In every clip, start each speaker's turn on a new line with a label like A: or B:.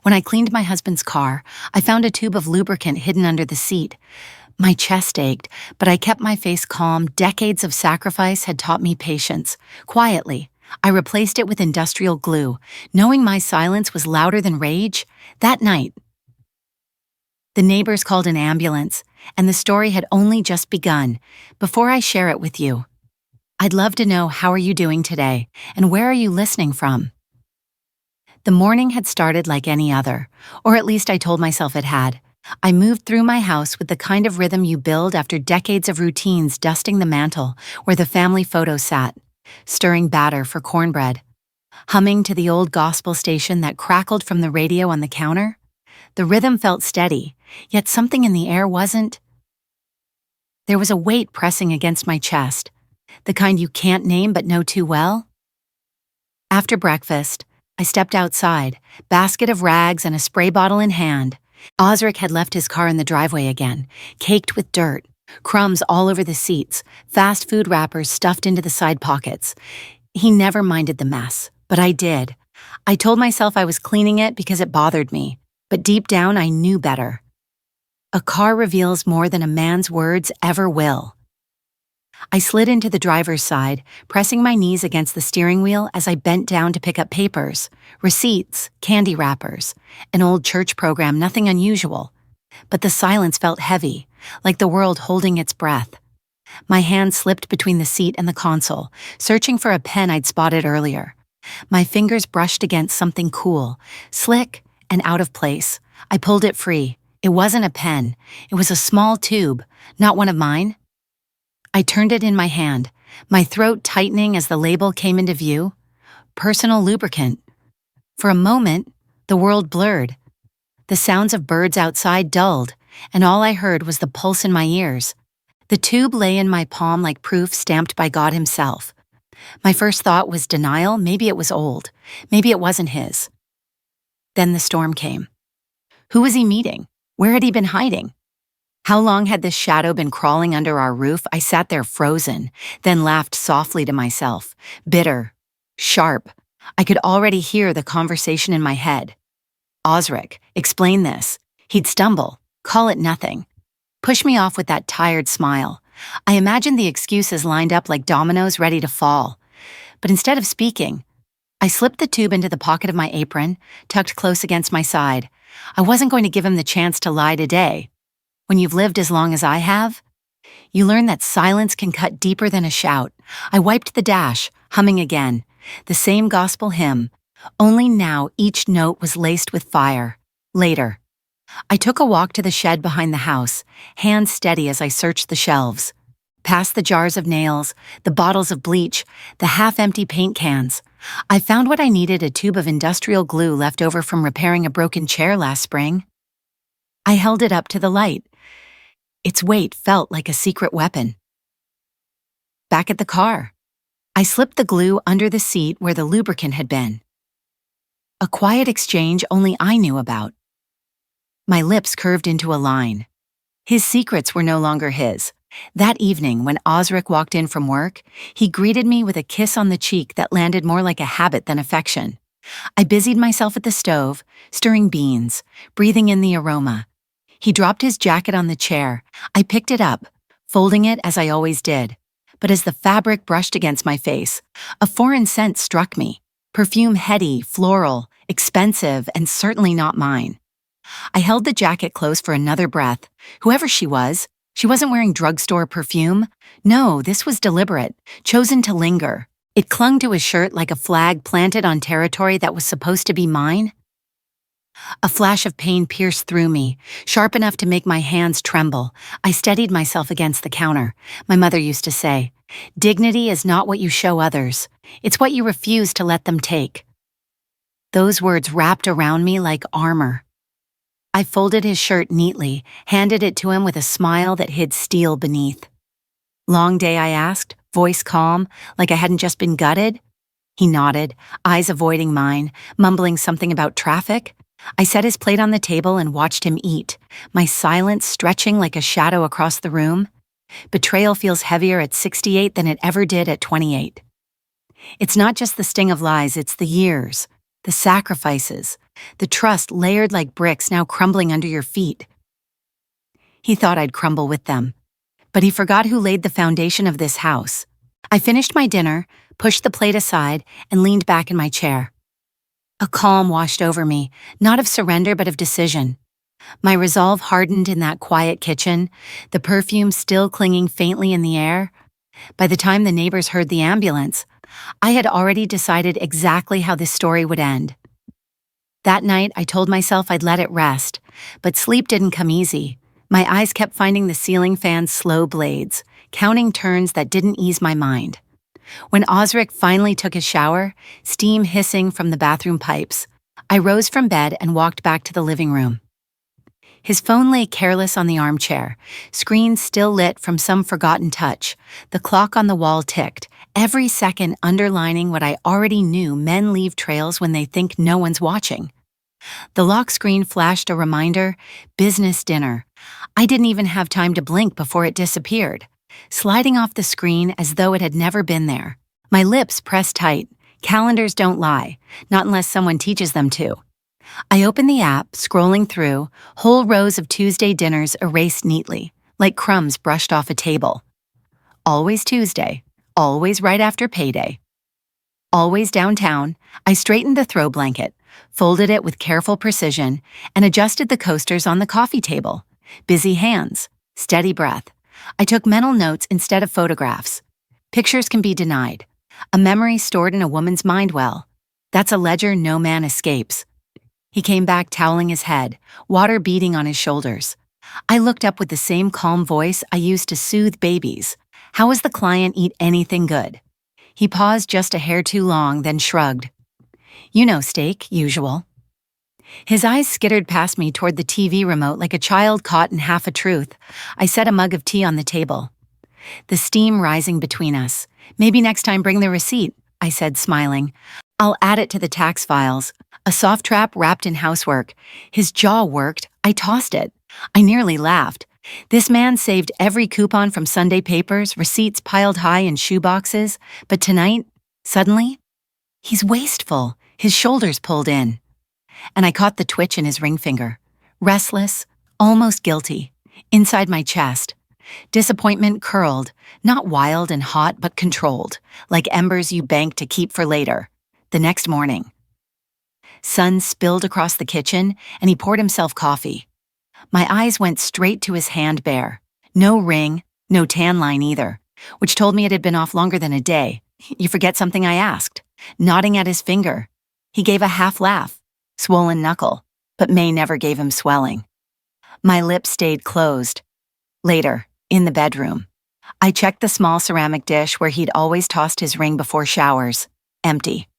A: When I cleaned my husband's car, I found a tube of lubricant hidden under the seat. My chest ached, but I kept my face calm. Decades of sacrifice had taught me patience. Quietly, I replaced it with industrial glue, knowing my silence was louder than rage. That night, the neighbors called an ambulance, and the story had only just begun. Before I share it with you, I'd love to know, how are you doing today, and where are you listening from? The morning had started like any other, or at least I told myself it had. I moved through my house with the kind of rhythm you build after decades of routines, dusting the mantel where the family photo sat, stirring batter for cornbread, humming to the old gospel station that crackled from the radio on the counter. The rhythm felt steady, yet something in the air wasn't. There was a weight pressing against my chest, the kind you can't name but know too well. After breakfast, I stepped outside, basket of rags and a spray bottle in hand. Osric had left his car in the driveway again, caked with dirt, crumbs all over the seats, fast food wrappers stuffed into the side pockets. He never minded the mess, but I did. I told myself I was cleaning it because it bothered me, but deep down I knew better. A car reveals more than a man's words ever will. I slid into the driver's side, pressing my knees against the steering wheel as I bent down to pick up papers, receipts, candy wrappers, an old church program, nothing unusual. But the silence felt heavy, like the world holding its breath. My hand slipped between the seat and the console, searching for a pen I'd spotted earlier. My fingers brushed against something cool, slick and out of place. I pulled it free. It wasn't a pen. It was a small tube, not one of mine. I turned it in my hand, my throat tightening as the label came into view. Personal lubricant. For a moment, the world blurred. The sounds of birds outside dulled, and all I heard was the pulse in my ears. The tube lay in my palm like proof stamped by God himself. My first thought was denial. Maybe it was old. Maybe it wasn't his. Then the storm came. Who was he meeting? Where had he been hiding? How long had this shadow been crawling under our roof? I sat there frozen, then laughed softly to myself. Bitter, sharp. I could already hear the conversation in my head. Osric, explain this. He'd stumble, call it nothing. Push me off with that tired smile. I imagined the excuses lined up like dominoes ready to fall. But instead of speaking, I slipped the tube into the pocket of my apron, tucked close against my side. I wasn't going to give him the chance to lie today. When you've lived as long as I have, you learn that silence can cut deeper than a shout. I wiped the dash, humming again, the same gospel hymn, only now each note was laced with fire. Later, I took a walk to the shed behind the house, hands steady as I searched the shelves. Past the jars of nails, the bottles of bleach, the half-empty paint cans. I found what I needed, a tube of industrial glue left over from repairing a broken chair last spring. I held it up to the light. Its weight felt like a secret weapon. Back at the car, I slipped the glue under the seat where the lubricant had been. A quiet exchange only I knew about. My lips curved into a line. His secrets were no longer his. That evening, when Osric walked in from work, he greeted me with a kiss on the cheek that landed more like a habit than affection. I busied myself at the stove, stirring beans, breathing in the aroma. He dropped his jacket on the chair. I picked it up, folding it as I always did. But as the fabric brushed against my face, a foreign scent struck me. Perfume heady, floral, expensive, and certainly not mine. I held the jacket close for another breath. Whoever she wasn't wearing drugstore perfume. No, this was deliberate, chosen to linger. It clung to his shirt like a flag planted on territory that was supposed to be mine. A flash of pain pierced through me, sharp enough to make my hands tremble. I steadied myself against the counter. My mother used to say, "Dignity is not what you show others. It's what you refuse to let them take." Those words wrapped around me like armor. I folded his shirt neatly, handed it to him with a smile that hid steel beneath. "Long day?" I asked, voice calm, like I hadn't just been gutted. He nodded, eyes avoiding mine, mumbling something about traffic. I set his plate on the table and watched him eat, my silence stretching like a shadow across the room. Betrayal feels heavier at 68 than it ever did at 28. It's not just the sting of lies, it's the years. the sacrifices, the trust layered like bricks now crumbling under your feet. He thought I'd crumble with them, but he forgot who laid the foundation of this house. I finished my dinner, pushed the plate aside, and leaned back in my chair. A calm washed over me, not of surrender but of decision. My resolve hardened in that quiet kitchen, the perfume still clinging faintly in the air. By the time the neighbors heard the ambulance, I had already decided exactly how this story would end. That night, I told myself I'd let it rest, but sleep didn't come easy. My eyes kept finding the ceiling fan's slow blades, counting turns that didn't ease my mind. When Osric finally took his shower, steam hissing from the bathroom pipes, I rose from bed and walked back to the living room. His phone lay careless on the armchair, screen still lit from some forgotten touch. The clock on the wall ticked, every second underlining what I already knew: men leave trails when they think no one's watching. The lock screen flashed a reminder: business dinner. I didn't even have time to blink before it disappeared, sliding off the screen as though it had never been there. My lips pressed tight. Calendars don't lie, not unless someone teaches them to. I opened the app, scrolling through, whole rows of Tuesday dinners erased neatly, like crumbs brushed off a table. Always Tuesday, always right after payday. Always downtown. I straightened the throw blanket, folded it with careful precision, and adjusted the coasters on the coffee table. Busy hands, steady breath. I took mental notes instead of photographs. Pictures can be denied. A memory stored in a woman's mind well. That's a ledger no man escapes. He came back toweling his head, water beading on his shoulders. I looked up with the same calm voice I used to soothe babies. How was the client eat anything good? He paused just a hair too long, then shrugged. You know, steak, usual. His eyes skittered past me toward the TV remote like a child caught in half a truth. I set a mug of tea on the table. The steam rising between us. Maybe next time bring the receipt, I said, smiling. I'll add it to the tax files. A soft trap wrapped in housework. His jaw worked. I tossed it. I nearly laughed. This man saved every coupon from Sunday papers, receipts piled high in shoeboxes. But tonight, suddenly, he's wasteful, his shoulders pulled in. And I caught the twitch in his ring finger. Restless, almost guilty, inside my chest. Disappointment curled, not wild and hot, but controlled, like embers you bank to keep for later. The next morning, sun spilled across the kitchen, and he poured himself coffee. My eyes went straight to his hand bare. No ring, no tan line either, which told me it had been off longer than a day. You forget something, I asked, nodding at his finger. He gave a half laugh, swollen knuckle, but May never gave him swelling. My lips stayed closed. Later, in the bedroom, I checked the small ceramic dish where he'd always tossed his ring before showers. Empty.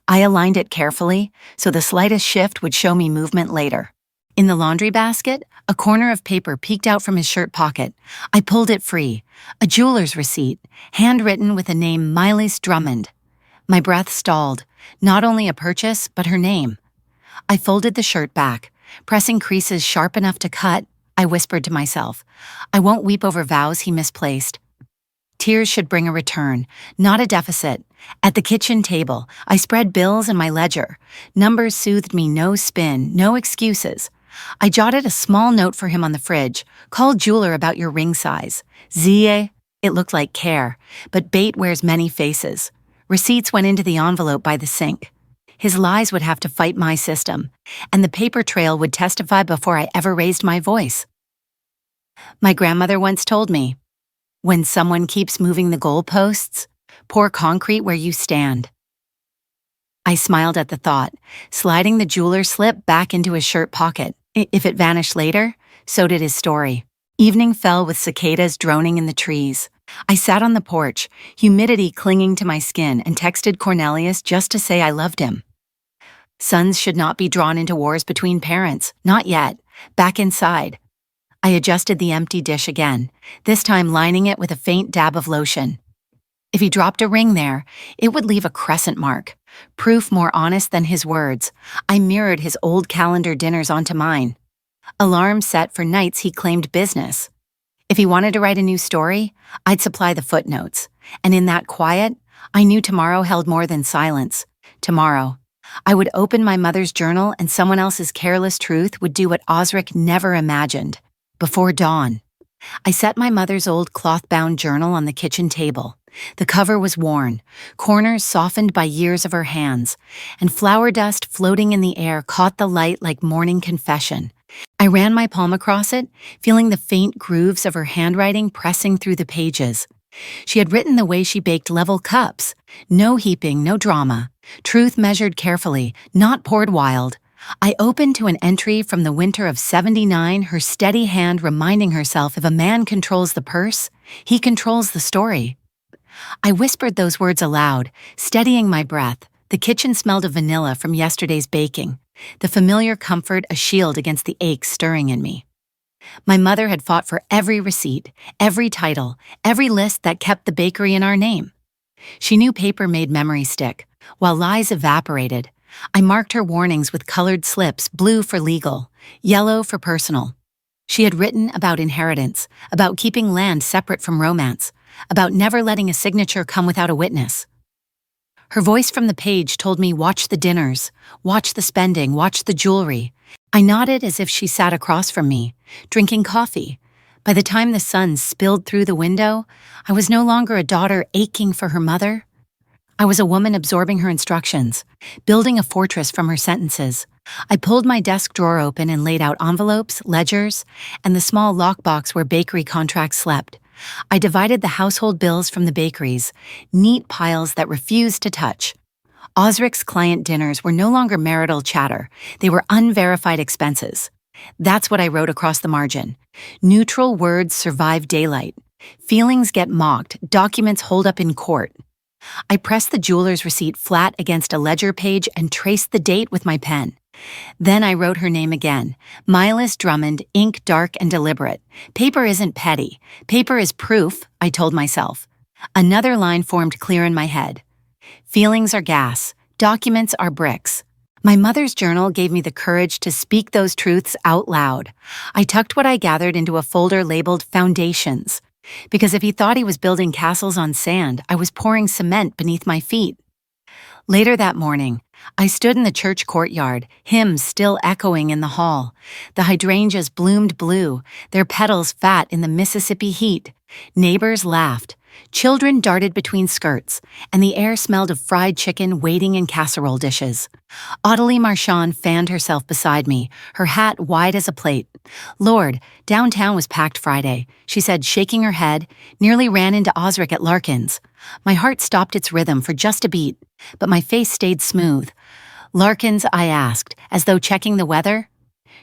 A: I aligned it carefully so the slightest shift would show me movement later. In the laundry basket, a corner of paper peeked out from his shirt pocket. I pulled it free. A jeweler's receipt, handwritten with the name Miley's Drummond. My breath stalled. Not only a purchase, but her name. I folded the shirt back, pressing creases sharp enough to cut. I whispered to myself, I won't weep over vows he misplaced. Tears should bring a return, not a deficit. At the kitchen table, I spread bills and my ledger. Numbers soothed me, no spin, no excuses. I jotted a small note for him on the fridge. Call jeweler about your ring size. Zie, it looked like care, but bait wears many faces. Receipts went into the envelope by the sink. His lies would have to fight my system, and the paper trail would testify before I ever raised my voice. My grandmother once told me, when someone keeps moving the goalposts, pour concrete where you stand. I smiled at the thought, sliding the jeweler's slip back into his shirt pocket. If it vanished later, so did his story. Evening fell with cicadas droning in the trees. I sat on the porch, humidity clinging to my skin, and texted Cornelius just to say I loved him. Sons should not be drawn into wars between parents. Not yet. Back inside. I adjusted the empty dish again, this time lining it with a faint dab of lotion. If he dropped a ring there, it would leave a crescent mark, proof more honest than his words. I mirrored his old calendar dinners onto mine. Alarm set for nights he claimed business. If he wanted to write a new story, I'd supply the footnotes. And in that quiet, I knew tomorrow held more than silence. Tomorrow, I would open my mother's journal and someone else's careless truth would do what Osric never imagined. Before dawn, I set my mother's old cloth-bound journal on the kitchen table. The cover was worn, corners softened by years of her hands, and flour dust floating in the air caught the light like morning confession. I ran my palm across it, feeling the faint grooves of her handwriting pressing through the pages. She had written the way she baked level cups. No heaping, no drama. Truth measured carefully, not poured wild. I opened to an entry from the winter of '79, her steady hand reminding herself if a man controls the purse, he controls the story. I whispered those words aloud, steadying my breath. The kitchen smelled of vanilla from yesterday's baking, the familiar comfort a shield against the aches stirring in me. My mother had fought for every receipt, every title, every list that kept the bakery in our name. She knew paper made memory stick, while lies evaporated. I marked her warnings with colored slips, blue for legal, yellow for personal. She had written about inheritance, about keeping land separate from romance, about never letting a signature come without a witness. Her voice from the page told me, watch the dinners, watch the spending, watch the jewelry. I nodded as if she sat across from me, drinking coffee. By the time the sun spilled through the window, I was no longer a daughter aching for her mother. I was a woman absorbing her instructions, building a fortress from her sentences. I pulled my desk drawer open and laid out envelopes, ledgers, and the small lockbox where bakery contracts slept. I divided the household bills from the bakeries, neat piles that refused to touch. Osric's client dinners were no longer marital chatter. They were unverified expenses. That's what I wrote across the margin. Neutral words survive daylight. Feelings get mocked, documents hold up in court. I pressed the jeweler's receipt flat against a ledger page and traced the date with my pen. Then I wrote her name again. Milas Drummond, ink dark and deliberate. Paper isn't petty. Paper is proof, I told myself. Another line formed clear in my head. Feelings are gas. Documents are bricks. My mother's journal gave me the courage to speak those truths out loud. I tucked what I gathered into a folder labeled Foundations. Because if he thought he was building castles on sand, I was pouring cement beneath my feet. Later that morning, I stood in the church courtyard, hymns still echoing in the hall. The hydrangeas bloomed blue, their petals fat in the Mississippi heat. Neighbors laughed. Children darted between skirts, and the air smelled of fried chicken waiting in casserole dishes. Ottilie Marchand fanned herself beside me, her hat wide as a plate. Lord, downtown was packed Friday, she said, shaking her head, nearly ran into Osric at Larkin's. My heart stopped its rhythm for just a beat, but my face stayed smooth. Larkin's, I asked, as though checking the weather.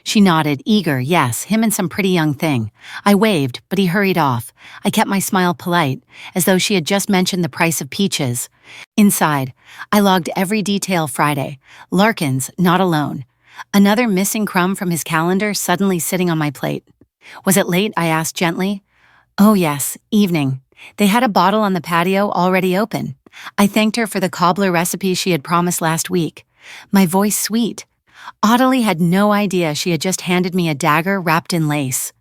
A: She nodded, eager, yes, him and some pretty young thing. I waved, but he hurried off. I kept my smile polite, as though she had just mentioned the price of peaches. Inside, I logged every detail Friday. Larkin's, not alone. Another missing crumb from his calendar suddenly sitting on my plate. Was it late? I asked gently. Oh yes, evening. They had a bottle on the patio already open. I thanked her for the cobbler recipe she had promised last week. My voice sweet. Ottilie had no idea she had just handed me a dagger wrapped in lace.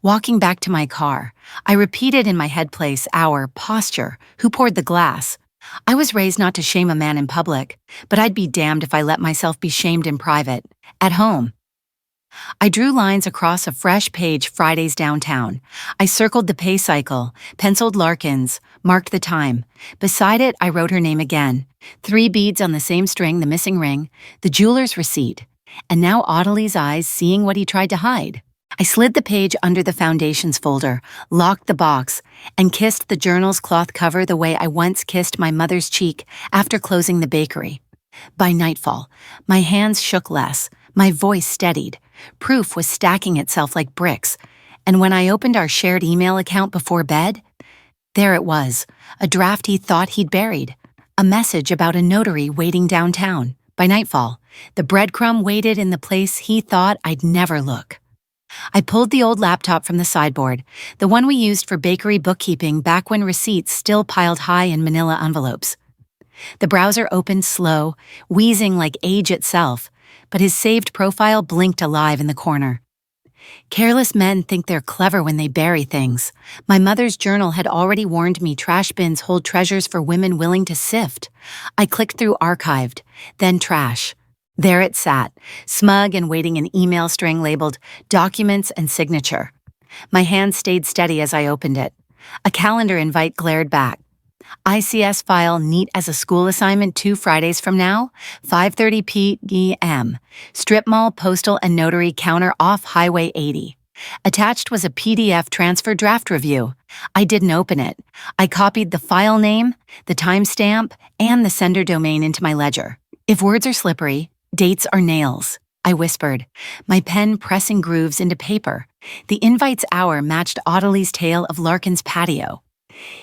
A: Walking back to my car, I repeated in my head place our posture, who poured the glass. I was raised not to shame a man in public, but I'd be damned if I let myself be shamed in private, at home. I drew lines across a fresh page Fridays downtown. I circled the pay cycle, penciled Larkin's, marked the time. Beside it, I wrote her name again. 3 beads on the same string, the missing ring, the jeweler's receipt, and now Ottilie's eyes seeing what he tried to hide. I slid the page under the Foundations folder, locked the box, and kissed the journal's cloth cover the way I once kissed my mother's cheek after closing the bakery. By nightfall, my hands shook less, my voice steadied. Proof was stacking itself like bricks, and when I opened our shared email account before bed, there it was, a draft he thought he'd buried, a message about a notary waiting downtown. By nightfall, the breadcrumb waited in the place he thought I'd never look. I pulled the old laptop from the sideboard, the one we used for bakery bookkeeping back when receipts still piled high in manila envelopes. The browser opened slow, wheezing like age itself, but his saved profile blinked alive in the corner. Careless men think they're clever when they bury things. My mother's journal had already warned me trash bins hold treasures for women willing to sift. I clicked through archived, then trash. There it sat, smug and waiting an email string labeled documents and signature. My hand stayed steady as I opened it. A calendar invite glared back. ICS file neat as a school assignment 2 Fridays from now, 5:30 p.m. Strip mall, postal, and notary counter off Highway 80. Attached was a PDF transfer draft review. I didn't open it. I copied the file name, the timestamp, and the sender domain into my ledger. If words are slippery, dates are nails, I whispered, my pen pressing grooves into paper. The invite's hour matched Audley's tale of Larkin's patio.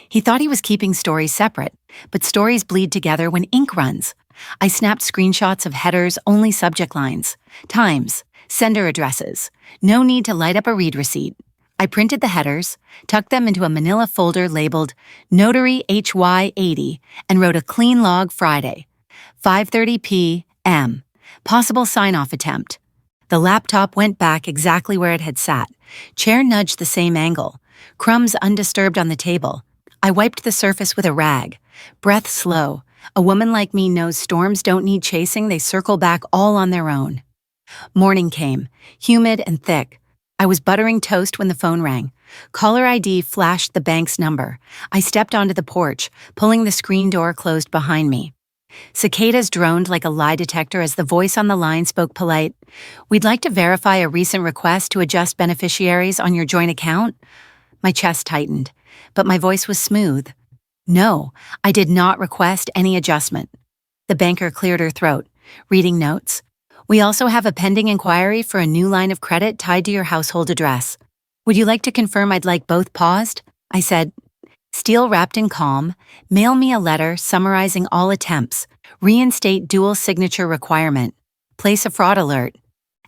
A: He thought he was keeping stories separate, but stories bleed together when ink runs. I snapped screenshots of headers, only subject lines, times, sender addresses. No need to light up a read receipt. I printed the headers, tucked them into a manila folder labeled Notary HY80, and wrote a clean log Friday, 5:30 p.m. Possible sign-off attempt. The laptop went back exactly where it had sat. Chair nudged the same angle. Crumbs undisturbed on the table. I wiped the surface with a rag. Breath slow. A woman like me knows storms don't need chasing, they circle back all on their own. Morning came, humid and thick. I was buttering toast when the phone rang. Caller ID flashed the bank's number. I stepped onto the porch, pulling the screen door closed behind me. Cicadas droned like a lie detector as the voice on the line spoke polite. We'd like to verify a recent request to adjust beneficiaries on your joint account. My chest tightened, but my voice was smooth. No, I did not request any adjustment. The banker cleared her throat, reading notes. We also have a pending inquiry for a new line of credit tied to your household address. Would you like to confirm I'd like both paused? I said. Steel wrapped in calm, mail me a letter summarizing all attempts, reinstate dual signature requirement, place a fraud alert,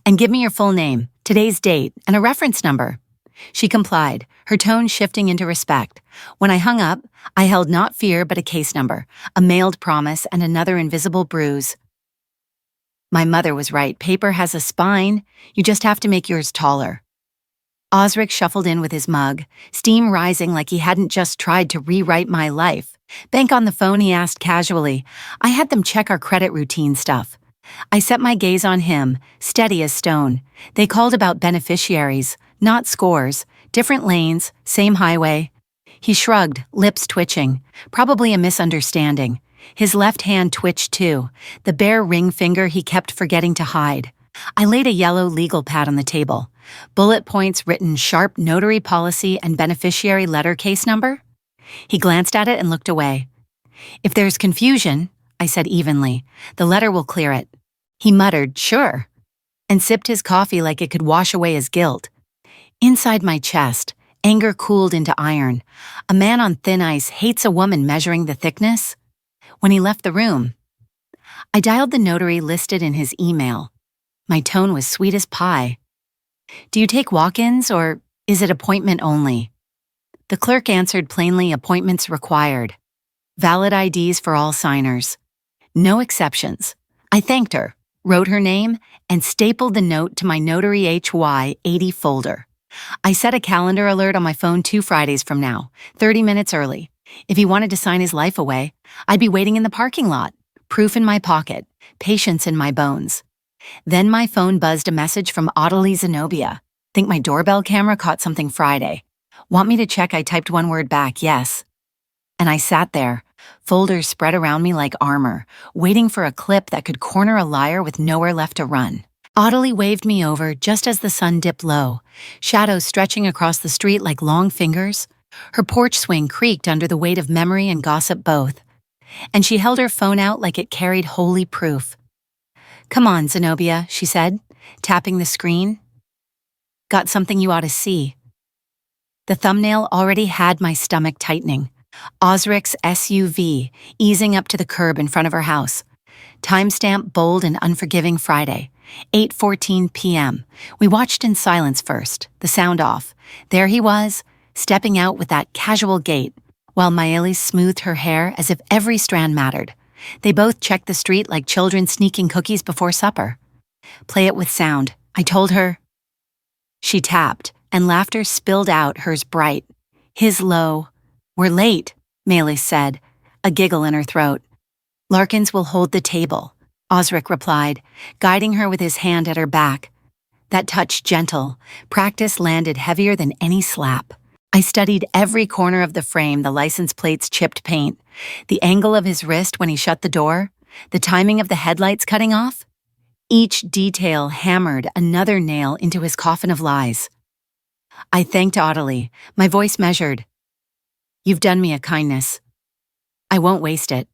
A: and give me your full name, today's date, and a reference number. She complied, her tone shifting into respect. When I hung up, I held not fear but a case number, a mailed promise, and another invisible bruise. My mother was right. Paper has a spine. You just have to make yours taller. Osric shuffled in with his mug, steam rising like he hadn't just tried to rewrite my life. Bank on the phone, he asked casually. I had them check our credit routine stuff. I set my gaze on him, steady as stone. They called about beneficiaries, not scores, different lanes, same highway. He shrugged, lips twitching. Probably a misunderstanding. His left hand twitched too, the bare ring finger he kept forgetting to hide. I laid a yellow legal pad on the table. Bullet points written sharp notary policy and beneficiary letter case number. He glanced at it and looked away. If there's confusion, I said evenly, the letter will clear it. He muttered, sure, and sipped his coffee like it could wash away his guilt. Inside my chest, anger cooled into iron. A man on thin ice hates a woman measuring the thickness. When he left the room, I dialed the notary listed in his email. My tone was sweet as pie. Do you take walk-ins or is it appointment only? The clerk answered plainly, appointments required. Valid IDs for all signers. No exceptions. I thanked her, wrote her name, and stapled the note to my Notary HY80 folder. I set a calendar alert on my phone 2 Fridays from now, 30 minutes early. If he wanted to sign his life away, I'd be waiting in the parking lot, proof in my pocket, patience in my bones. Then my phone buzzed a message from Audley Zenobia. Think my doorbell camera caught something Friday. Want me to check? I typed one word back, yes. And I sat there, folders spread around me like armor, waiting for a clip that could corner a liar with nowhere left to run. Audley waved me over just as the sun dipped low, shadows stretching across the street like long fingers. Her porch swing creaked under the weight of memory and gossip both, and she held her phone out like it carried holy proof. Come on, Zenobia, she said, tapping the screen. Got something you ought to see. The thumbnail already had my stomach tightening. Osric's SUV, easing up to the curb in front of her house. Timestamp bold and unforgiving Friday, 8:14 p.m. We watched in silence first, the sound off. There he was, stepping out with that casual gait, while Maëlys smoothed her hair as if every strand mattered. They both checked the street like children sneaking cookies before supper. Play it with sound, I told her. She tapped, and laughter spilled out, hers bright. His low. "We're late," Melis said, a giggle in her throat. "Larkins will hold the table," Osric replied, guiding her with his hand at her back. That touch gentle, practice landed heavier than any slap. I studied every corner of the frame, the license plate's chipped paint, the angle of his wrist when he shut the door, the timing of the headlights cutting off. Each detail hammered another nail into his coffin of lies. I thanked Ottilie, my voice measured. "You've done me a kindness. I won't waste it."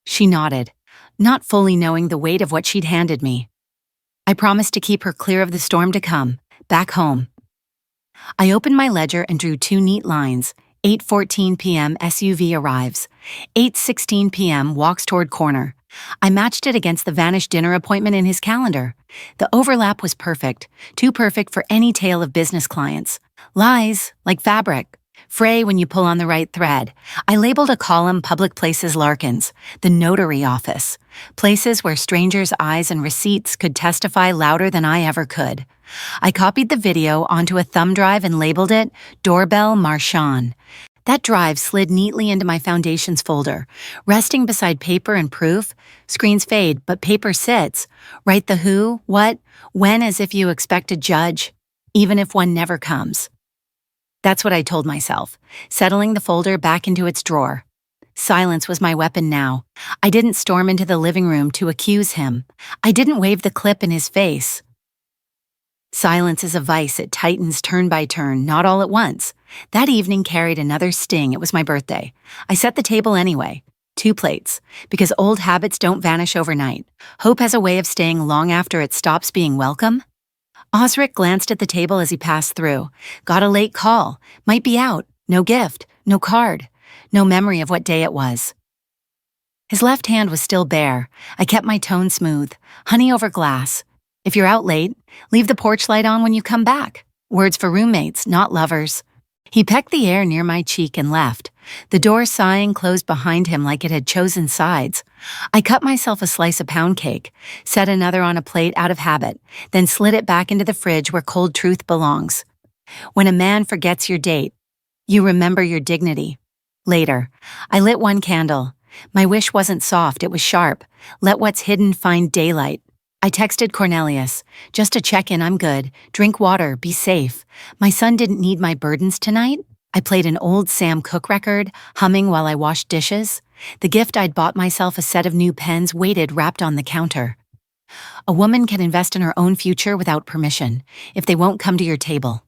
A: She nodded, not fully knowing the weight of what she'd handed me. I promised to keep her clear of the storm to come, back home. I opened my ledger and drew 2 neat lines. 8:14 p.m. SUV arrives. 8:16 p.m. walks toward corner. I matched it against the vanished dinner appointment in his calendar. The overlap was perfect, too perfect for any tale of business clients. Lies, like fabric, fray when you pull on the right thread. I labeled a column Public Places Larkins, the notary office, places where strangers' eyes and receipts could testify louder than I ever could. I copied the video onto a thumb drive and labeled it Doorbell Marchand. That drive slid neatly into my foundations folder, resting beside paper and proof. Screens fade, but paper sits. Write the who, what, when as if you expect a judge, even if one never comes. That's what I told myself, settling the folder back into its drawer. Silence was my weapon now. I didn't storm into the living room to accuse him. I didn't wave the clip in his face. Silence is a vice. It tightens turn by turn, not all at once. That evening carried another sting. It was my birthday. I set the table anyway. 2 plates, because old habits don't vanish overnight. Hope has a way of staying long after it stops being welcome. Osric glanced at the table as he passed through. Got a late call. Might be out. No gift. No card. No memory of what day it was. His left hand was still bare. I kept my tone smooth. Honey over glass. If you're out late, leave the porch light on when you come back. Words for roommates, not lovers. He pecked the air near my cheek and left. The door sighing closed behind him like it had chosen sides. I cut myself a slice of pound cake, set another on a plate out of habit, then slid it back into the fridge where cold truth belongs. When a man forgets your date, you remember your dignity. Later, I lit 1 candle. My wish wasn't soft, it was sharp. Let what's hidden find daylight. I texted Cornelius, "Just to check in, I'm good. Drink water, be safe. My son didn't need my burdens tonight." I played an old Sam Cooke record, humming while I washed dishes. The gift I'd bought myself, a set of new pens, waited wrapped on the counter. A woman can invest in her own future without permission, if they won't come to your table.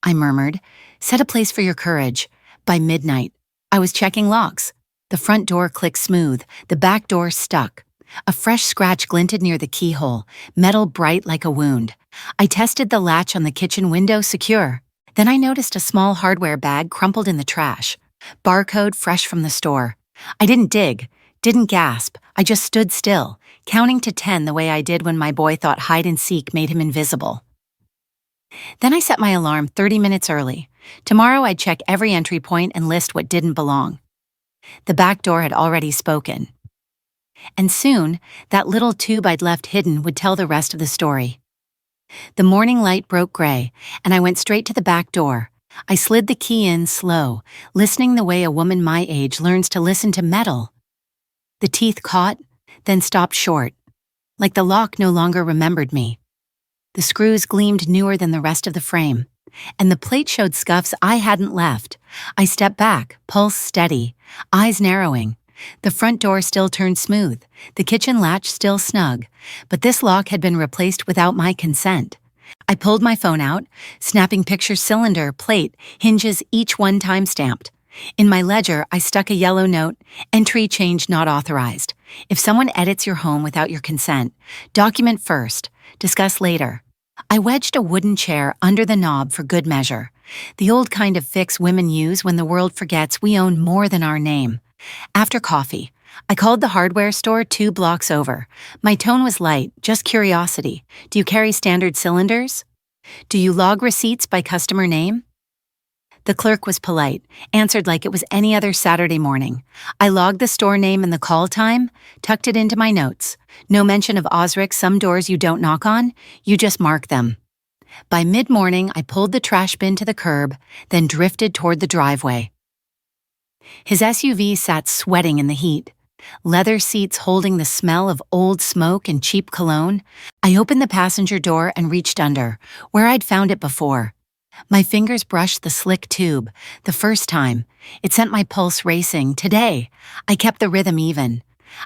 A: I murmured, "Set a place for your courage." By midnight, I was checking locks. The front door clicked smooth, the back door stuck. A fresh scratch glinted near the keyhole, metal bright like a wound. I tested the latch on the kitchen window, secure. Then I noticed a small hardware bag crumpled in the trash. Barcode fresh from the store. I didn't dig, didn't gasp. I just stood still, counting to 10 the way I did when my boy thought hide and seek made him invisible. Then I set my alarm 30 minutes early. Tomorrow I'd check every entry point and list what didn't belong. The back door had already spoken. And soon, that little tube I'd left hidden would tell the rest of the story. The morning light broke gray, and I went straight to the back door. I slid the key in slow, listening the way a woman my age learns to listen to metal. The teeth caught, then stopped short, like the lock no longer remembered me. The screws gleamed newer than the rest of the frame, and the plate showed scuffs I hadn't left. I stepped back, pulse steady, eyes narrowing. The front door still turned smooth, the kitchen latch still snug, but this lock had been replaced without my consent. I pulled my phone out, snapping picture cylinder, plate, hinges, each one time-stamped. In my ledger, I stuck a yellow note, entry change not authorized. If someone edits your home without your consent, document first, discuss later. I wedged a wooden chair under the knob for good measure, the old kind of fix women use when the world forgets we own more than our name. After coffee, I called the hardware store 2 blocks over. My tone was light, just curiosity. Do you carry standard cylinders? Do you log receipts by customer name? The clerk was polite, answered like it was any other Saturday morning. I logged the store name and the call time, tucked it into my notes. No mention of Osric, some doors you don't knock on, you just mark them. By mid-morning, I pulled the trash bin to the curb, then drifted toward the driveway. His SUV sat sweating in the heat. Leather seats holding the smell of old smoke and cheap cologne. I opened the passenger door and reached under, where I'd found it before. My fingers brushed the slick tube. The first time. It sent my pulse racing. Today, I kept the rhythm even.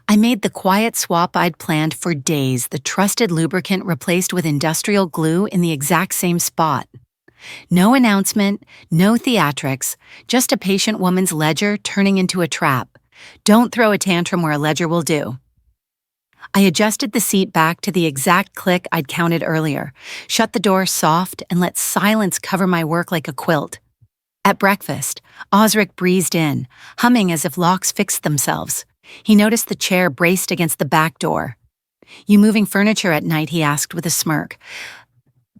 A: I made the quiet swap I'd planned for days, the trusted lubricant replaced with industrial glue in the exact same spot. No announcement, no theatrics, just a patient woman's ledger turning into a trap. Don't throw a tantrum where a ledger will do. I adjusted the seat back to the exact click I'd counted earlier, shut the door soft, and let silence cover my work like a quilt. At breakfast, Osric breezed in, humming as if locks fixed themselves. He noticed the chair braced against the back door. "You moving furniture at night?" he asked with a smirk.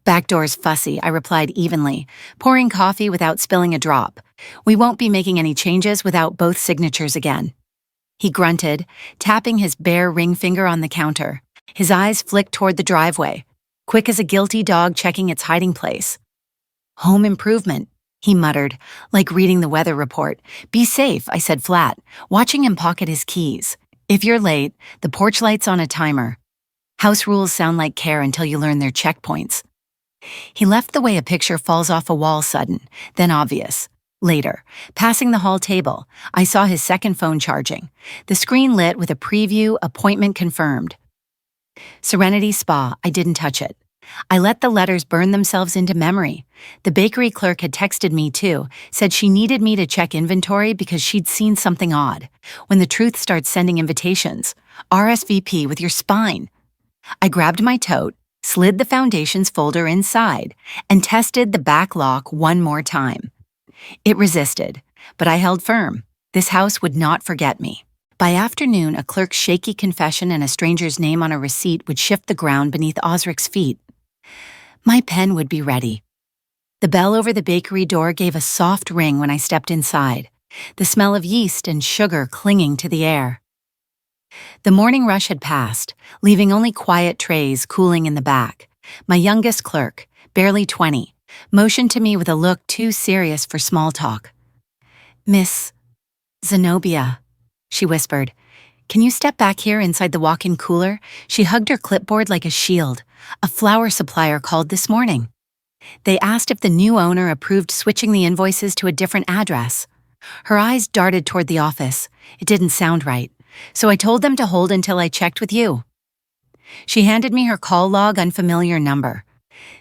A: "Back door's fussy," I replied evenly, pouring coffee without spilling a drop. "We won't be making any changes without both signatures again." He grunted, tapping his bare ring finger on the counter. His eyes flicked toward the driveway, quick as a guilty dog checking its hiding place. "Home improvement," he muttered, like reading the weather report. "Be safe," I said flat, watching him pocket his keys. "If you're late, the porch light's on a timer. House rules sound like care until you learn their checkpoints." He left the way a picture falls off a wall sudden, then obvious. Later, passing the hall table, I saw his second phone charging. The screen lit with a preview, appointment confirmed. Serenity Spa, I didn't touch it. I let the letters burn themselves into memory. The bakery clerk had texted me too, said she needed me to check inventory because she'd seen something odd. When the truth starts sending invitations, RSVP with your spine. I grabbed my tote, slid the foundations folder inside, and tested the back lock one more time. It resisted, but I held firm. This house would not forget me. By afternoon, a clerk's shaky confession and a stranger's name on a receipt would shift the ground beneath Osric's feet. My pen would be ready. The bell over the bakery door gave a soft ring when I stepped inside, the smell of yeast and sugar clinging to the air. The morning rush had passed, leaving only quiet trays cooling in the back. My youngest clerk, barely 20, motioned to me with a look too serious for small talk. "Miss Zenobia," she whispered. "Can you step back here inside the walk-in cooler?" She hugged her clipboard like a shield. "A flour supplier called this morning. They asked if the new owner approved switching the invoices to a different address." Her eyes darted toward the office. It didn't sound right, so I told them to hold until I checked with you. She handed me her call log, unfamiliar number.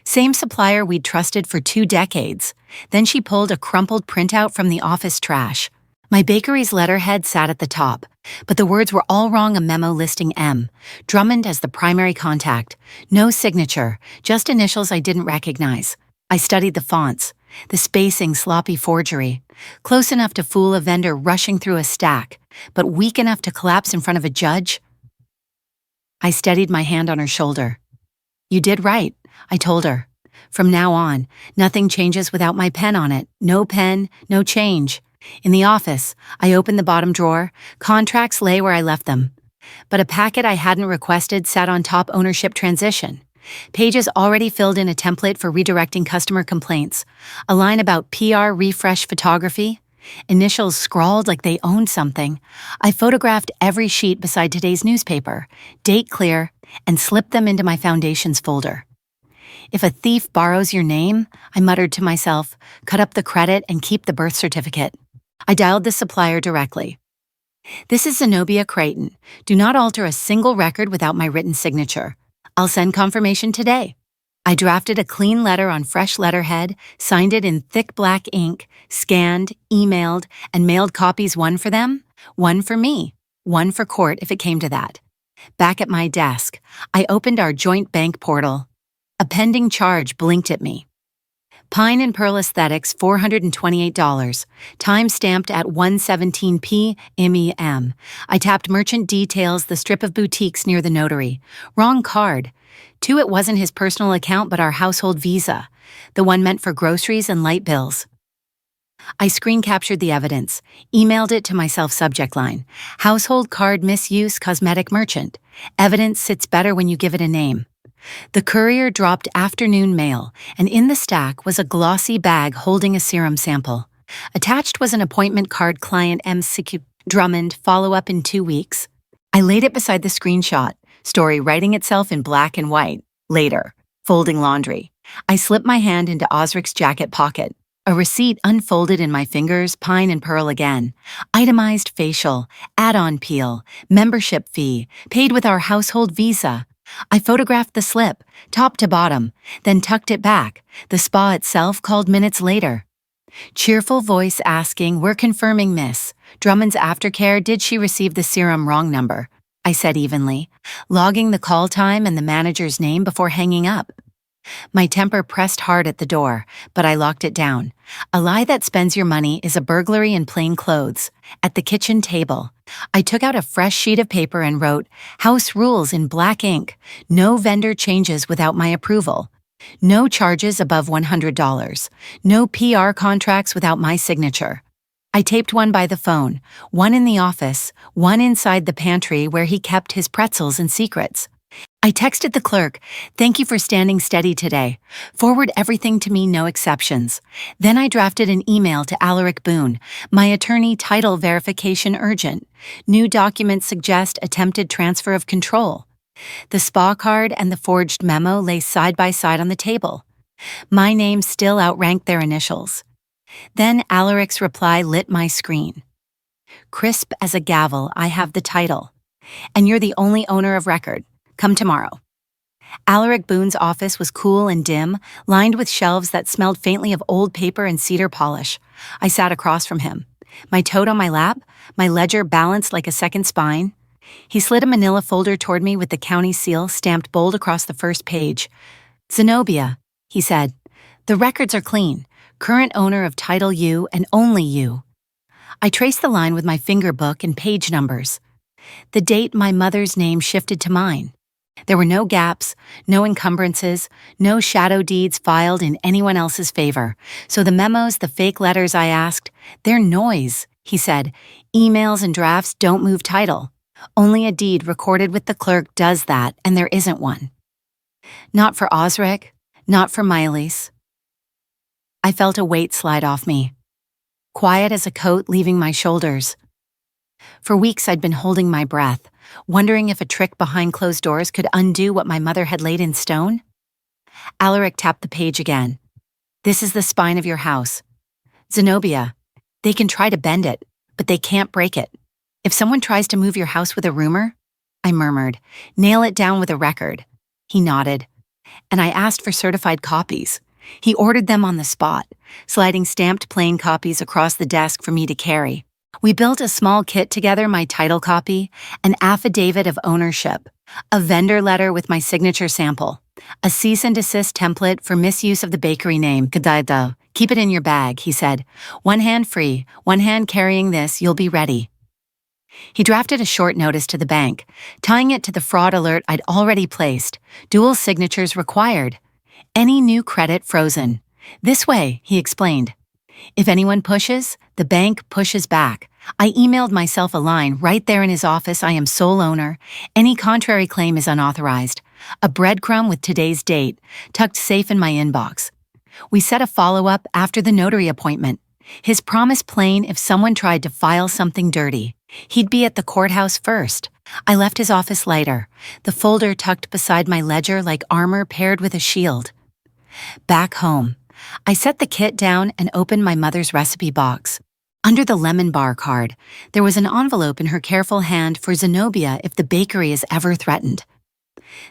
A: Same supplier we'd trusted for 2 decades. Then she pulled a crumpled printout from the office trash. My bakery's letterhead sat at the top, but the words were all wrong. A memo listing M. Drummond as the primary contact. No signature, just initials I didn't recognize. I studied the fonts, the spacing sloppy forgery. Close enough to fool a vendor rushing through a stack, but weak enough to collapse in front of a judge. I steadied my hand on her shoulder. "You did right," I told her. "From now on, nothing changes without my pen on it. No pen, no change." In the office, I opened the bottom drawer. Contracts lay where I left them. But a packet I hadn't requested sat on top: ownership transition. Pages already filled in a template for redirecting customer complaints. A line about PR refresh photography. Initials scrawled like they owned something. I photographed every sheet beside today's newspaper, date clear, and slipped them into my foundations folder. "If a thief borrows your name," I muttered to myself, "cut up the credit and keep the birth certificate." I dialed the supplier directly. "This is Zenobia Creighton. Do not alter a single record without my written signature. I'll send confirmation today." I drafted a clean letter on fresh letterhead, signed it in thick black ink, scanned, emailed, and mailed copies, one for them, one for me, one for court if it came to that. Back at my desk, I opened our joint bank portal. A pending charge blinked at me. Pine and Pearl Aesthetics, $428, time stamped at 1:17 p.m. I tapped merchant details, the strip of boutiques near the notary. Wrong card. 2, it wasn't his personal account but our household Visa, the one meant for groceries and light bills. I screen captured the evidence, emailed it to myself. Subject line: household card misuse, cosmetic merchant. Evidence sits better when you give it a name. The courier dropped afternoon mail, and in the stack was a glossy bag holding a serum sample. Attached was an appointment card, client MCQ Drummond, follow-up in 2 weeks. I laid it beside the screenshot, story writing itself in black and white. Later, folding laundry. I slipped my hand into Osric's jacket pocket. A receipt unfolded in my fingers, pine and pearl again. Itemized facial, add-on peel, membership fee, paid with our household visa. I photographed the slip, top to bottom, then tucked it back. The spa itself called minutes later. Cheerful voice asking, "We're confirming, miss. Drummond's aftercare, did she receive the serum wrong number?" I said evenly, logging the call time and the manager's name before hanging up. My temper pressed hard at the door, but I locked it down. A lie that spends your money is a burglary in plain clothes. At the kitchen table, I took out a fresh sheet of paper and wrote, "House rules" in black ink. No vendor changes without my approval. No charges above $100. No PR contracts without my signature. I taped one by the phone, one in the office, one inside the pantry where he kept his pretzels and secrets. I texted the clerk, "Thank you for standing steady today. Forward everything to me, no exceptions." Then I drafted an email to Alaric Boone, "My attorney, title verification urgent. New documents suggest attempted transfer of control." The spa card and the forged memo lay side by side on the table. My name still outranked their initials. Then Alaric's reply lit my screen. "Crisp as a gavel, I have the title. And you're the only owner of record. Come tomorrow." Alaric Boone's office was cool and dim, lined with shelves that smelled faintly of old paper and cedar polish. I sat across from him, my tote on my lap, my ledger balanced like a second spine. He slid a manila folder toward me with the county seal stamped bold across the first page. "Zenobia," he said, "the records are clean. Current owner of Title U and only you." I traced the line with my finger book and page numbers. The date my mother's name shifted to mine. There were no gaps, no encumbrances, no shadow deeds filed in anyone else's favor. So the memos, the fake letters I asked, "They're noise," he said. "Emails and drafts don't move title. Only a deed recorded with the clerk does that, and there isn't one. Not for Osric, not for Miley's." I felt a weight slide off me, quiet as a coat leaving my shoulders. For weeks I'd been holding my breath, wondering if a trick behind closed doors could undo what my mother had laid in stone. Alaric tapped the page again. "This is the spine of your house. Zenobia, they can try to bend it, but they can't break it. If someone tries to move your house with a rumor," I murmured, "nail it down with a record." He nodded, and I asked for certified copies. He ordered them on the spot, sliding stamped plain copies across the desk for me to carry. We built a small kit together, my title copy, an affidavit of ownership, a vendor letter with my signature sample, a cease and desist template for misuse of the bakery name. "Kadaido, keep it in your bag," he said. "One hand free, one hand carrying this, you'll be ready." He drafted a short notice to the bank, tying it to the fraud alert I'd already placed. Dual signatures required. Any new credit frozen. "This way," he explained. "If anyone pushes, the bank pushes back." I emailed myself a line right there in his office. "I am sole owner. Any contrary claim is unauthorized." A breadcrumb with today's date, tucked safe in my inbox. We set a follow-up after the notary appointment. His promise plain: if someone tried to file something dirty, he'd be at the courthouse first. I left his office lighter, the folder tucked beside my ledger like armor paired with a shield. Back home, I set the kit down and opened my mother's recipe box. Under the lemon bar card, there was an envelope in her careful hand for Zenobia if the bakery is ever threatened.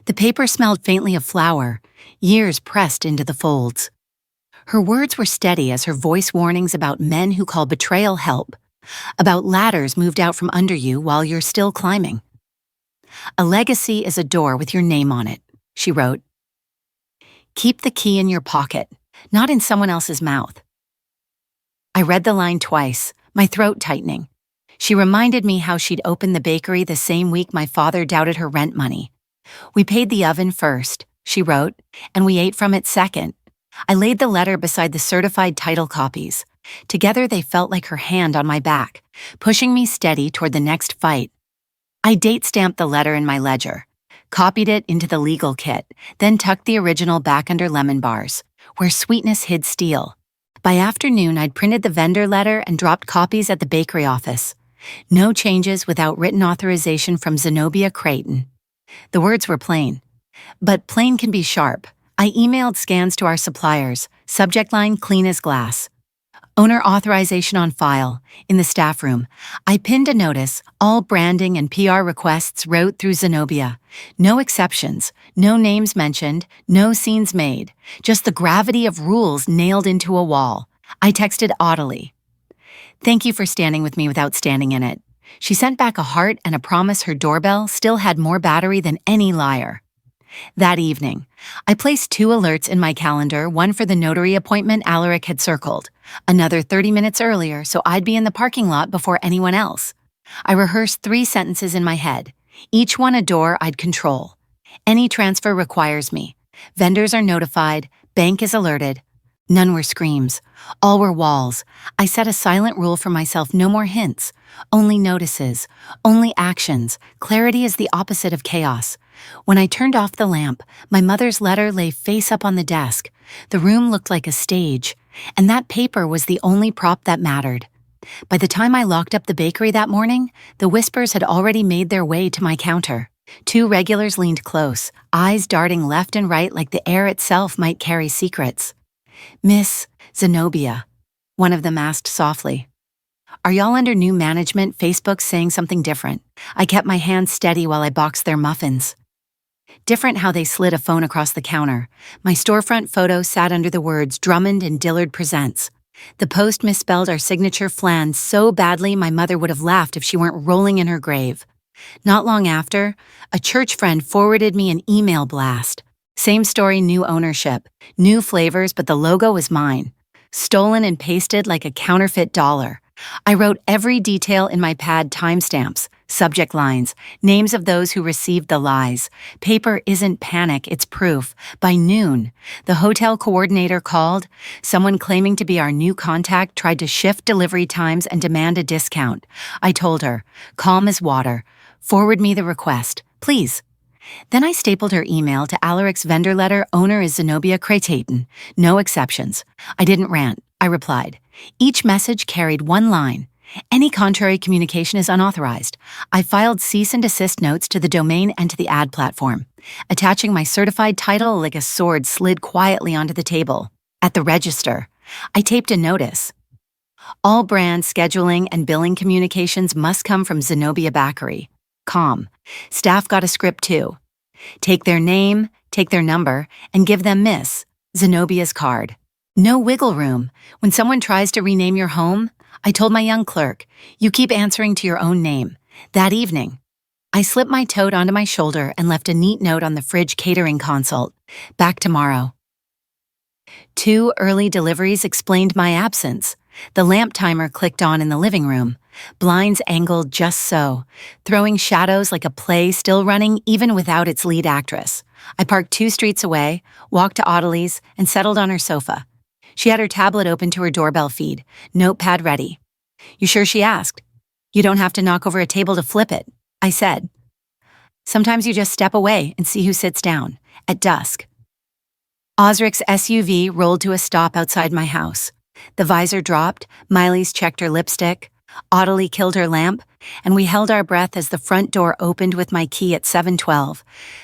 A: The paper smelled faintly of flour, years pressed into the folds. Her words were steady as her voice warnings about men who call betrayal help, about ladders moved out from under you while you're still climbing. "A legacy is a door with your name on it," she wrote. "Keep the key in your pocket, not in someone else's mouth." I read the line twice, my throat tightening. She reminded me how she'd opened the bakery the same week my father doubted her rent money. "We paid the oven first," she wrote, "and we ate from it second." I laid the letter beside the certified title copies. Together they felt like her hand on my back, pushing me steady toward the next fight. I date-stamped the letter in my ledger. copied it into the legal kit, then tucked the original back under lemon bars, where sweetness hid steel. By afternoon, I'd printed the vendor letter and dropped copies at the bakery office. No changes without written authorization from Zenobia Creighton. The words were plain. But plain can be sharp. I emailed scans to our suppliers, subject line clean as glass. Owner authorization on file. In the staff room, I pinned a notice, all branding and PR requests wrote through Zenobia. No exceptions, no names mentioned, no scenes made, just the gravity of rules nailed into a wall. I texted Audley. Thank you for standing with me without standing in it. She sent back a heart and a promise her doorbell still had more battery than any liar. That evening, I placed 2 alerts in my calendar, one for the notary appointment Alaric had circled, another 30 minutes earlier so I'd be in the parking lot before anyone else. I rehearsed 3 sentences in my head, each one a door I'd control. Any transfer requires me. Vendors are notified, bank is alerted. None were screams. All were walls. I set a silent rule for myself: no more hints, only notices, only actions. Clarity is the opposite of chaos. When I turned off the lamp, my mother's letter lay face up on the desk. The room looked like a stage, and that paper was the only prop that mattered. By the time I locked up the bakery that morning, the whispers had already made their way to my counter. 2 regulars leaned close, eyes darting left and right like the air itself might carry secrets. Miss Zenobia, one of them asked softly. Are y'all under new management? Facebook's saying something different. I kept my hands steady while I boxed their muffins. Different how they slid a phone across the counter. My storefront photo sat under the words Drummond and Dillard Presents. The post misspelled our signature flan so badly my mother would have laughed if she weren't rolling in her grave. Not long after, a church friend forwarded me an email blast. Same story, new ownership, new flavors, but the logo was mine. Stolen and pasted like a counterfeit dollar. I wrote every detail in my pad: timestamps, subject lines, names of those who received the lies. Paper isn't panic, it's proof. By noon, the hotel coordinator called. Someone claiming to be our new contact tried to shift delivery times and demand a discount. I told her, calm as water. Forward me the request, please. Then I stapled her email to Alaric's vendor letter. Owner is Zenobia Creighton. No exceptions. I didn't rant. I replied. Each message carried one line. Any contrary communication is unauthorized. I filed cease and desist notes to the domain and to the ad platform. Attaching my certified title like a sword slid quietly onto the table. At the register, I taped a notice. All brand scheduling and billing communications must come from Zenobia Bakery. Calm. Staff got a script too. Take their name, take their number, and give them Miss Zenobia's card. No wiggle room. When someone tries to rename your home, I told my young clerk, you keep answering to your own name. That evening, I slipped my tote onto my shoulder and left a neat note on the fridge catering consult. Back tomorrow. 2 early deliveries explained my absence. The lamp timer clicked on in the living room. Blinds angled just so, throwing shadows like a play still running even without its lead actress. I parked 2 streets away, walked to Audley's, and settled on her sofa. She had her tablet open to her doorbell feed, notepad ready. You sure? She asked. You don't have to knock over a table to flip it, I said. Sometimes you just step away and see who sits down. At dusk, Osric's SUV rolled to a stop outside my house. The visor dropped, Miley's checked her lipstick, Audley killed her lamp, and we held our breath as the front door opened with my key at 7:12.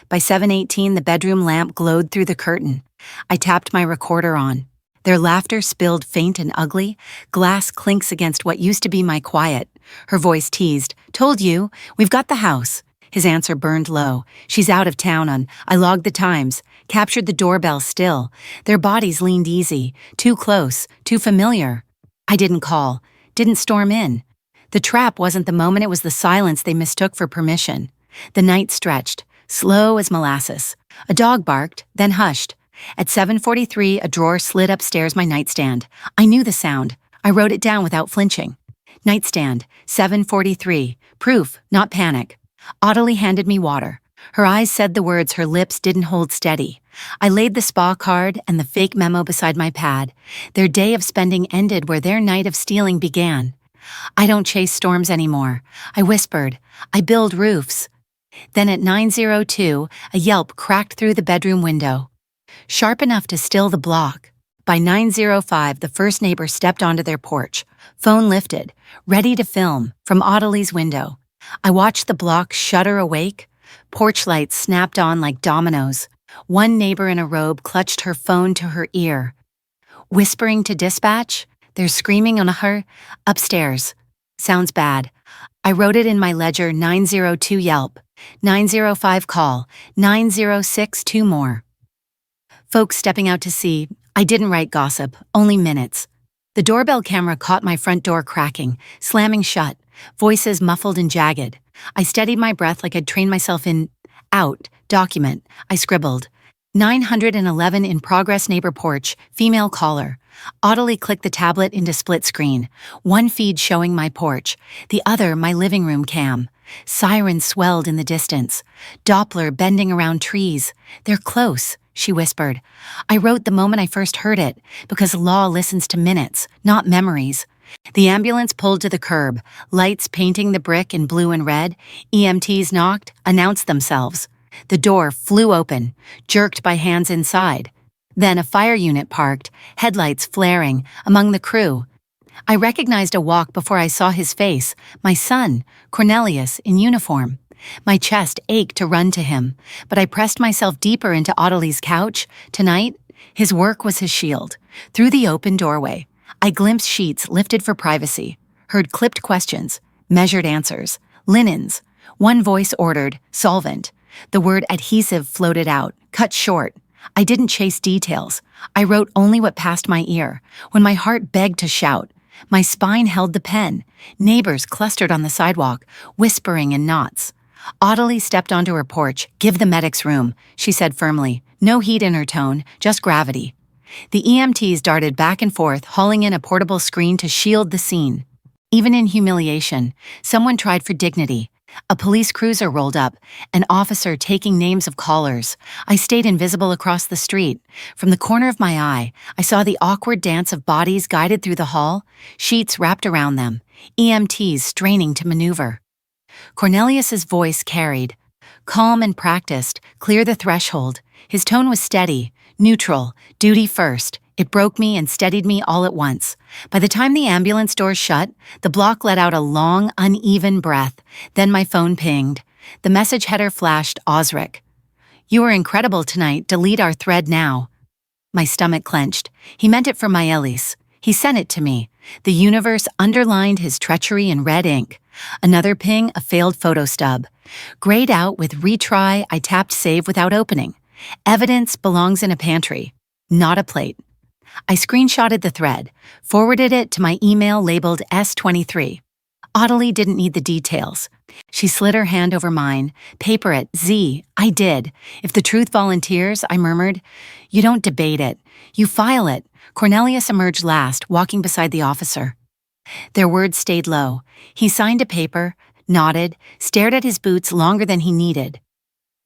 A: By 7:18, the bedroom lamp glowed through the curtain. I tapped my recorder on. Their laughter spilled faint and ugly. Glass clinks against what used to be my quiet. Her voice teased, told you, we've got the house. His answer burned low. She's out of town on. I logged the times, captured the doorbell still. Their bodies leaned easy, too close, too familiar. I didn't call, didn't storm in. The trap wasn't the moment, it was the silence they mistook for permission. The night stretched, slow as molasses. A dog barked, then hushed. At 7:43, a drawer slid upstairs my nightstand. I knew the sound. I wrote it down without flinching. Nightstand, 7:43. Proof, not panic. Audley handed me water. Her eyes said the words her lips didn't hold steady. I laid the spa card and the fake memo beside my pad. Their day of spending ended where their night of stealing began. I don't chase storms anymore. I whispered. I build roofs. Then at 9:02, a yelp cracked through the bedroom window, sharp enough to still the block. By 9:05, the first neighbor stepped onto their porch, phone lifted, ready to film, from Audley's window. I watched the block shudder awake. Porch lights snapped on like dominoes. One neighbor in a robe clutched her phone to her ear, whispering to dispatch, "They're screaming on her upstairs." Sounds bad. I wrote it in my ledger: 902 yelp, 905 call, 906 two more. Folks stepping out to see. I didn't write gossip, only minutes. The doorbell camera caught my front door cracking, slamming shut, voices muffled and jagged. I steadied my breath like I'd trained myself in out, document. I scribbled. 911 in progress, neighbor porch, female caller. Audley clicked the tablet into split screen, one feed showing my porch, the other my living room cam. Sirens swelled in the distance. Doppler bending around trees. "They're close," she whispered. I wrote the moment I first heard it, because law listens to minutes, not memories. The ambulance pulled to the curb, lights painting the brick in blue and red. EMTs knocked, announced themselves. The door flew open, jerked by hands inside. Then a fire unit parked, headlights flaring, among the crew. I recognized a walk before I saw his face, my son, Cornelius, in uniform. My chest ached to run to him, but I pressed myself deeper into Audley's couch. Tonight, his work was his shield. Through the open doorway, I glimpsed sheets lifted for privacy, heard clipped questions, measured answers, linens. One voice ordered, solvent. The word adhesive floated out, cut short. I didn't chase details. I wrote only what passed my ear. When my heart begged to shout, my spine held the pen. Neighbors clustered on the sidewalk, whispering in knots. Audley stepped onto her porch. "Give the medics room," she said firmly. No heat in her tone, just gravity. The EMTs darted back and forth, hauling in a portable screen to shield the scene. Even in humiliation, someone tried for dignity. A police cruiser rolled up, an officer taking names of callers. I stayed invisible across the street. From the corner of my eye, I saw the awkward dance of bodies guided through the hall, sheets wrapped around them, EMTs straining to maneuver. Cornelius's voice carried. Calm and practiced, clear the threshold. His tone was steady, neutral, duty first. It broke me and steadied me all at once. By the time the ambulance doors shut, the block let out a long, uneven breath. Then my phone pinged. The message header flashed, Osric. "You were incredible tonight. Delete our thread now." My stomach clenched. He meant it for my Elise. He sent it to me. The universe underlined his treachery in red ink. Another ping, a failed photo stub. Grayed out with retry, I tapped save without opening. Evidence belongs in a pantry, not a plate. I screenshotted the thread, forwarded it to my email labeled S23. Audley didn't need the details. She slid her hand over mine. "Paper it, Z." I did. "If the truth volunteers," I murmured. "You don't debate it. You file it." Cornelius emerged last, walking beside the officer. Their words stayed low. He signed a paper, nodded, stared at his boots longer than he needed.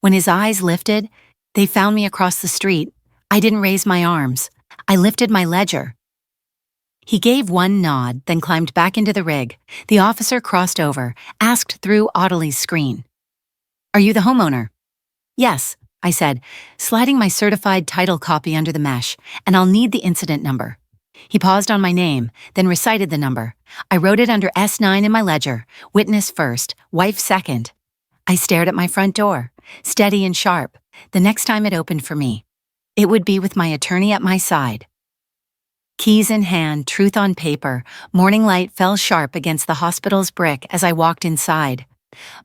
A: When his eyes lifted, they found me across the street. I didn't raise my arms. I lifted my ledger. He gave one nod, then climbed back into the rig. The officer crossed over, asked through Audley's screen. "Are you the homeowner?" "Yes," I said, sliding my certified title copy under the mesh, "and I'll need the incident number." He paused on my name, then recited the number. I wrote it under S9 in my ledger, witness first, wife second. I stared at my front door, steady and sharp. The next time it opened for me, it would be with my attorney at my side. Keys in hand, truth on paper, morning light fell sharp against the hospital's brick as I walked inside.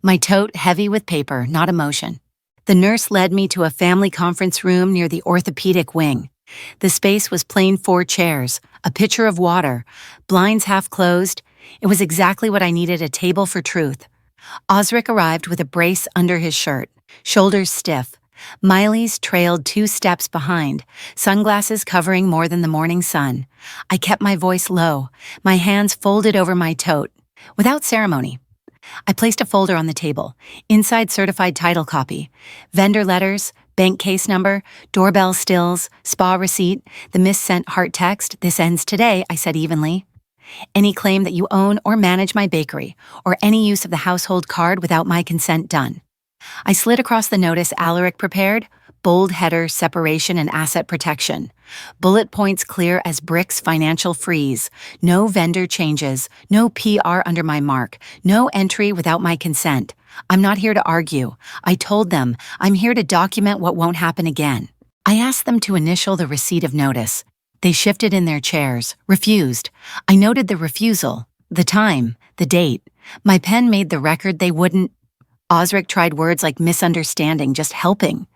A: My tote heavy with paper, not emotion. The nurse led me to a family conference room near the orthopedic wing. The space was plain 4 chairs, a pitcher of water, blinds half closed. It was exactly what I needed, a table for truth. Osric arrived with a brace under his shirt, shoulders stiff. Miley's trailed 2 steps behind, sunglasses covering more than the morning sun. I kept my voice low, my hands folded over my tote. Without ceremony, I placed a folder on the table, inside certified title copy, vendor letters, bank case number, doorbell stills, spa receipt, the missent heart text. "This ends today," I said evenly. "Any claim that you own or manage my bakery, or any use of the household card without my consent done." I slid across the notice Alaric prepared, bold header, separation and asset protection. Bullet points clear as bricks, financial freeze. No vendor changes, no PR under my mark, no entry without my consent. I'm not here to argue. I told them, I'm here to document what won't happen again. I asked them to initial the receipt of notice. They shifted in their chairs, refused. I noted the refusal, the time, the date. My pen made the record they wouldn't. Osric tried words like misunderstanding, just helping.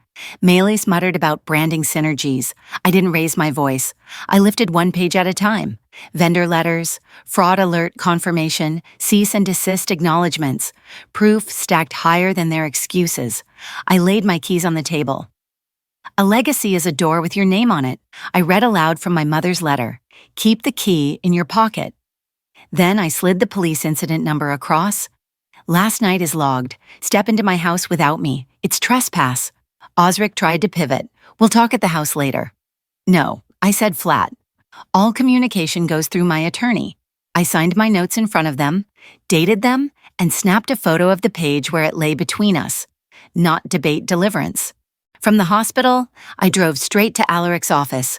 A: Maylis muttered about branding synergies. I didn't raise my voice. I lifted one page at a time. Vendor letters, fraud alert confirmation, cease and desist acknowledgements. Proof stacked higher than their excuses. I laid my keys on the table. A legacy is a door with your name on it. I read aloud from my mother's letter. Keep the key in your pocket. Then I slid the police incident number across. Last night is logged. Step into my house without me. It's trespass. Osric tried to pivot. We'll talk at the house later. No, I said flat. All communication goes through my attorney. I signed my notes in front of them, dated them, and snapped a photo of the page where it lay between us. Not debate deliverance. From the hospital, I drove straight to Alaric's office.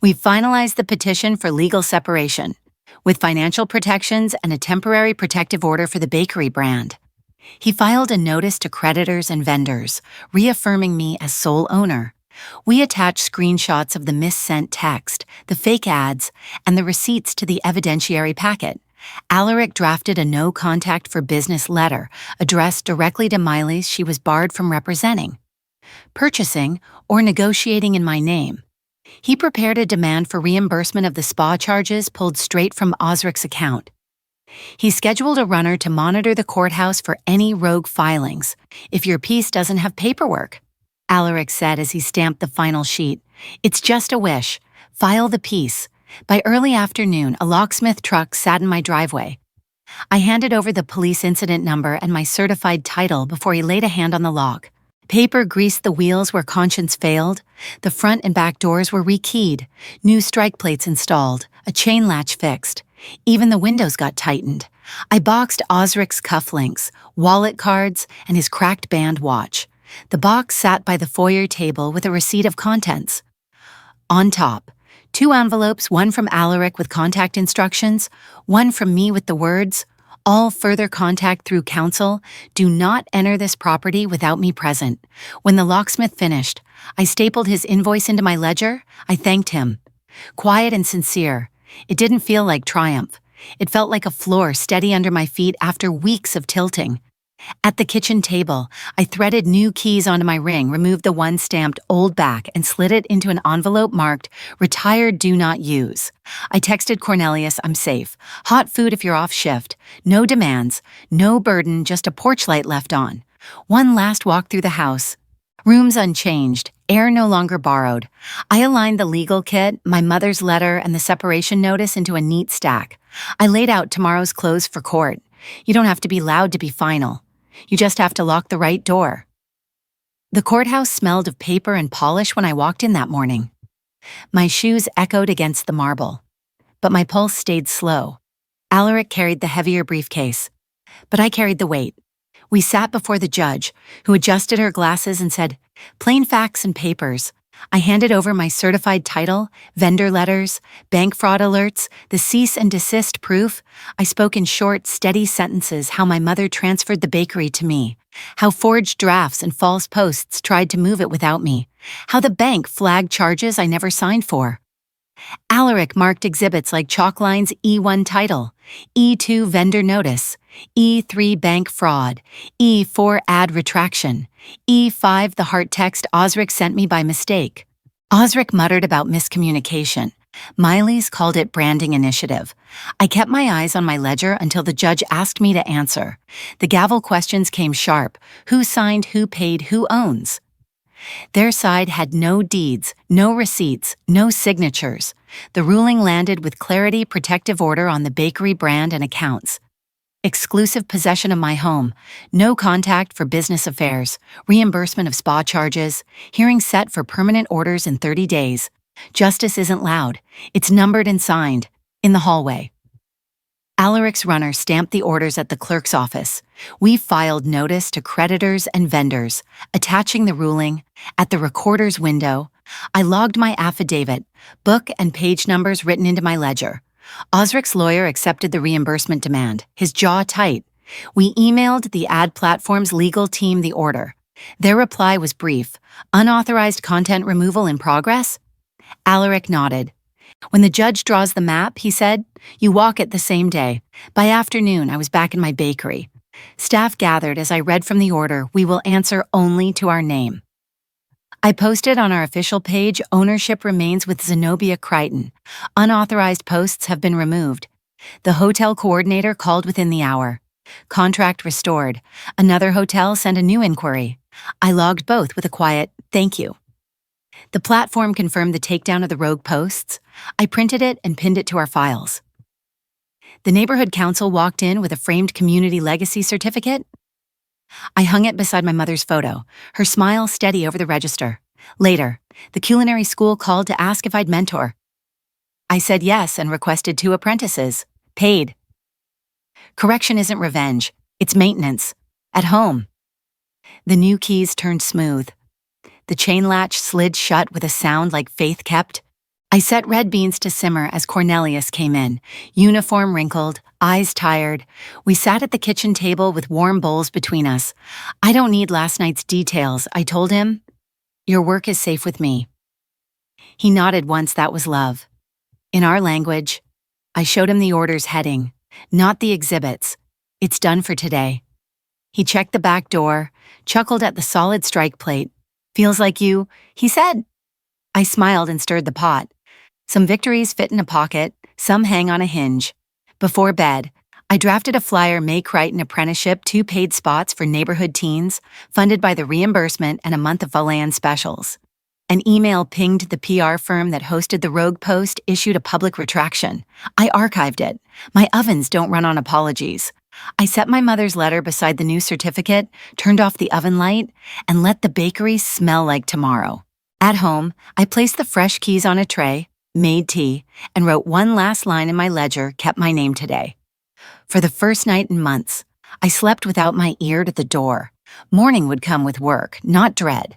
A: We finalized the petition for legal separation, with financial protections and a temporary protective order for the bakery brand. He filed a notice to creditors and vendors, reaffirming me as sole owner. We attached screenshots of the missent text, the fake ads, and the receipts to the evidentiary packet. Alaric drafted a no-contact for business letter addressed directly to Miley's she was barred from representing, purchasing, or negotiating in my name. He prepared a demand for reimbursement of the spa charges pulled straight from Osric's account. He scheduled a runner to monitor the courthouse for any rogue filings, if your piece doesn't have paperwork. Alaric said as he stamped the final sheet. It's just a wish. File the piece. By early afternoon, a locksmith truck sat in my driveway. I handed over the police incident number and my certified title before he laid a hand on the lock. Paper greased the wheels where conscience failed. The front and back doors were rekeyed, new strike plates installed, a chain latch fixed. Even the windows got tightened. I boxed Osric's cufflinks, wallet cards, and his cracked band watch. The box sat by the foyer table with a receipt of contents. On top, 2 envelopes, one from Alaric with contact instructions, one from me with the words, all further contact through counsel, do not enter this property without me present. When the locksmith finished, I stapled his invoice into my ledger. I thanked him. Quiet and sincere. It didn't feel like triumph. It felt like a floor steady under my feet after weeks of tilting. At the kitchen table, I threaded new keys onto my ring, removed the one stamped old back, and slid it into an envelope marked, Retired Do Not Use. I texted Cornelius, I'm safe. Hot food if you're off shift. No demands. No burden, just a porch light left on. One last walk through the house. Rooms unchanged, air no longer borrowed. I aligned the legal kit, my mother's letter, and the separation notice into a neat stack. I laid out tomorrow's clothes for court. You don't have to be loud to be final. You just have to lock the right door. The courthouse smelled of paper and polish when I walked in that morning. My shoes echoed against the marble, but my pulse stayed slow. Alaric carried the heavier briefcase, but I carried the weight. We sat before the judge, who adjusted her glasses and said, plain facts and papers. I handed over my certified title, vendor letters, bank fraud alerts, the cease and desist proof. I spoke in short, steady sentences how my mother transferred the bakery to me, how forged drafts and false posts tried to move it without me, how the bank flagged charges I never signed for. Alaric marked exhibits like chalk lines E1 title, E2 vendor notice, E3 bank fraud, E4 ad retraction, E5 the heart text Osric sent me by mistake. Osric muttered about miscommunication. Miley's called it branding initiative. I kept my eyes on my ledger until the judge asked me to answer. The gavel questions came sharp. Who signed, who paid, who owns? Their side had no deeds, no receipts, no signatures. The ruling landed with clarity, protective order on the bakery brand and accounts. Exclusive possession of my home, no contact for business affairs, reimbursement of spa charges, hearing set for permanent orders in 30 days. Justice isn't loud. It's numbered and signed. In the hallway. Alaric's runner stamped the orders at the clerk's office. We filed notice to creditors and vendors, attaching the ruling. At the recorder's window, I logged my affidavit, book and page numbers written into my ledger. Osric's lawyer accepted the reimbursement demand, his jaw tight. We emailed the ad platform's legal team the order. Their reply was brief: unauthorized content removal in progress? Alaric nodded. When the judge draws the map, he said, you walk it the same day. By afternoon, I was back in my bakery. Staff gathered as I read from the order, we will answer only to our name. I posted on our official page, ownership remains with Zenobia Crichton. Unauthorized posts have been removed. The hotel coordinator called within the hour. Contract restored. Another hotel sent a new inquiry. I logged both with a quiet, thank you. The platform confirmed the takedown of the rogue posts. I printed it and pinned it to our files. The neighborhood council walked in with a framed community legacy certificate. I hung it beside my mother's photo, her smile steady over the register. Later, the culinary school called to ask if I'd mentor. I said yes and requested 2 apprentices. Paid. Correction isn't revenge, it's maintenance. At home. The new keys turned smooth. The chain latch slid shut with a sound like faith kept. I set red beans to simmer as Cornelius came in, uniform wrinkled, eyes tired. We sat at the kitchen table with warm bowls between us. I don't need last night's details, I told him. Your work is safe with me. He nodded once that was love. In our language, I showed him the order's heading, not the exhibits. It's done for today. He checked the back door, chuckled at the solid strike plate. Feels like you, he said. I smiled and stirred the pot. Some victories fit in a pocket, some hang on a hinge. Before bed, I drafted a flyer May Crichton apprenticeship, 2 paid spots for neighborhood teens, funded by the reimbursement and a month of Volan specials. An email pinged the PR firm that hosted the rogue post, issued a public retraction. I archived it. My ovens don't run on apologies. I set my mother's letter beside the new certificate, turned off the oven light, and let the bakery smell like tomorrow. At home, I placed the fresh keys on a tray, made tea, and wrote one last line in my ledger, kept my name today. For the first night in months, I slept without my ear to the door. Morning would come with work, not dread.